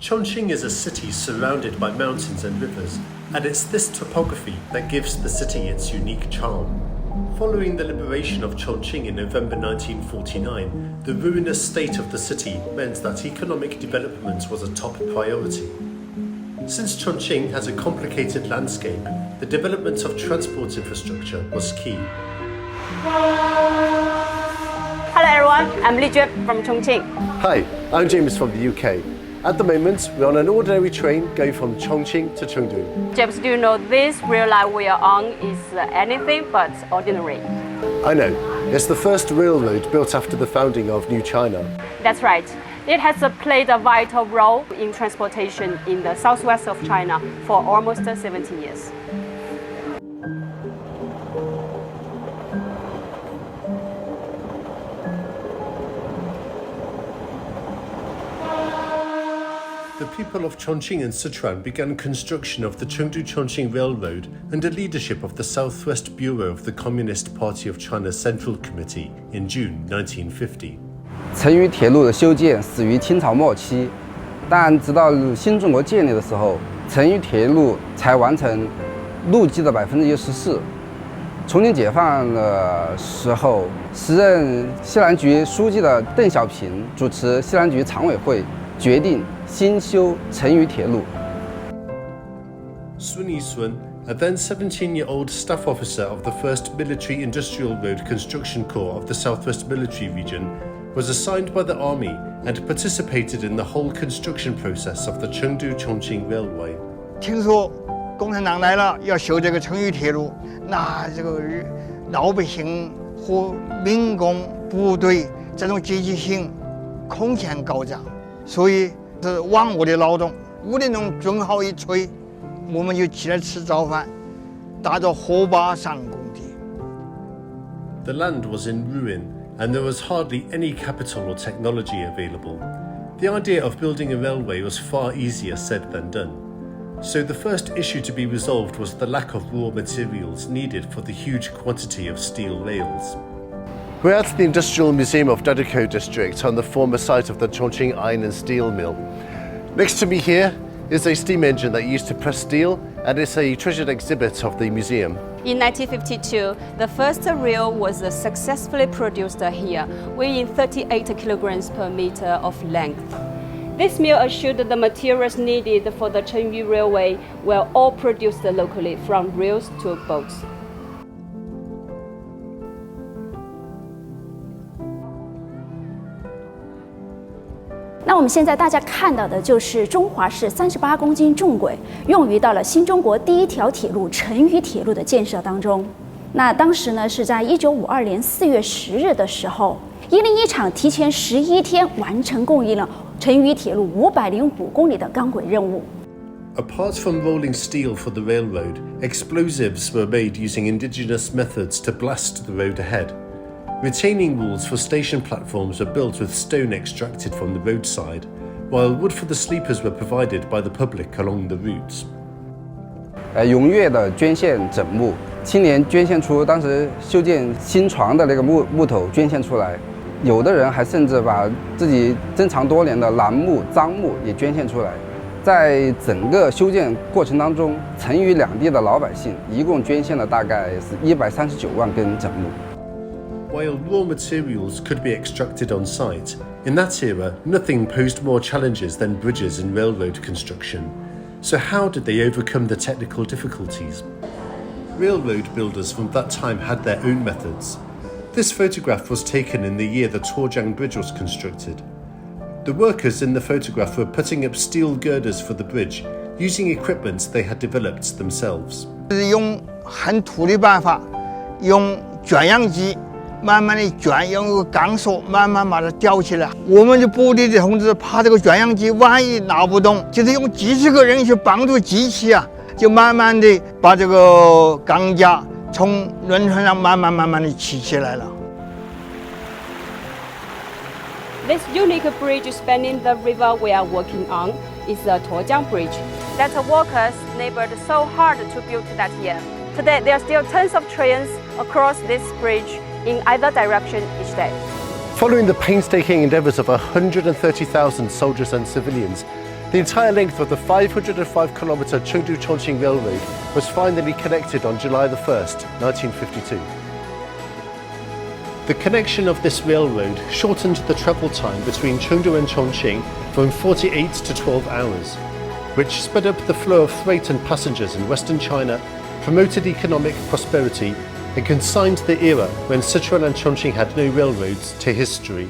Chongqing is a city surrounded by mountains and rivers, and it's this topography that gives the city its unique charm. Following the liberation of Chongqing in November 1949, the ruinous state of the city meant that economic development was a top priority. Since Chongqing has a complicated landscape, the development of transport infrastructure was key. Hello everyone, I'm Li Jue from Chongqing. Hi, I'm James from the UK. At the moment, we're on an ordinary train going from Chongqing to Chengdu. James, do you know this rail line we are on is anything but ordinary? I know. It's the first railroad built after the founding of New China. That's right. It has played a vital role in transportation in the southwest of China for almost 70 years. The people of Chongqing and Sichuan began construction of the Chengdu-Chongqing Railroad under leadership of the Southwest Bureau of the Communist Party of China's Central Committee in June 1950. 成渝铁路的修建始于清朝末期，但直到新中国建立的时候，成渝铁路才完成路基的14%。重庆解放的时候，时任西南局书记的邓小平主持西南局常委会，决定新修成渝铁路。Sun Yizun, a then 17-year-old staff officer of the 1st Military Industrial Road Construction Corps of the Southwest Military Region, was assigned by the army and participated in the whole construction process of the Chengdu-Chongqing Railway. 听说共产党来了，要修这个成渝铁路，那这个老百姓和民工部队这种积极性空前高涨，所以是忘我的劳动。5点钟钟号一吹，我们就起来吃早饭，打着火把上工地。 The land was in ruin, and there was hardly any capital or technology available. The idea of building a railway was far easier said than done. So the first issue to be resolved was the lack of raw materials needed for the huge quantity of steel rails. We're at the Industrial Museum of Dadeko District on the former site of the Chongqing Iron and Steel Mill. Next to me here is a steam engine that used to press steel, and it's a treasured exhibit of the museum. In 1952, the first rail was successfully produced here, weighing 38 kilograms per meter of length. This mill assured the materials needed for the Chengyu Railway were all produced locally, from rails to boats. 那我们现在大家看到的就是中华式38公斤重轨用于到了新中国第一条铁路成渝铁路的建设当中。那当时呢是在1952年4月10日的时候，101厂提前11天完成供应了成渝铁路505公里的钢轨任务。 Apart from rolling steel for the railroad, explosives were made using indigenous methods to blast the road ahead. Retaining walls for station platforms were built with stone extracted from the roadside, while wood for the sleepers were provided by the public along the routes. 踊跃的捐献枕木，青年捐献出当时修建新床的那个木头捐献出来，有的人还甚至把自己珍藏多年的楠木、樟木也捐献出来。在整个修建过程当中，成渝两地的老百姓一共捐献了大概是139万根枕木。 While raw materials could be extracted on site, in that era, nothing posed more challenges than bridges and railroad construction. So how did they overcome the technical difficulties? Railroad builders from that time had their own methods. This photograph was taken in the year the Tuojiang Bridge was constructed. The workers in the photograph were putting up steel girders for the bridge, using equipment they had developed themselves. 用焊土的办法，用卷扬机。 慢慢的卷，用个钢索慢慢把它吊起来。我们的部队的同志怕这个卷扬机万一拿不动，就是用几十个人去帮助机器啊，就慢慢的把这个钢架从轮船上慢慢的起起来了。This unique bridge spanning the river we are working on is the Tuojiang Bridge that the workers labored so hard to build that year. Today, there are still tons of trains across this bridge in either direction each day. Following the painstaking endeavours of 130,000 soldiers and civilians, The entire length of the 505-kilometre Chengdu-Chongqing Railroad was finally connected on July the 1st, 1952. The connection of this railroad shortened the travel time between Chengdu and Chongqing from 48 to 12 hours, which sped up the flow of freight and passengers in Western China, promoted economic prosperity, and consigned the era when Sichuan and Chongqing had no railroads to history.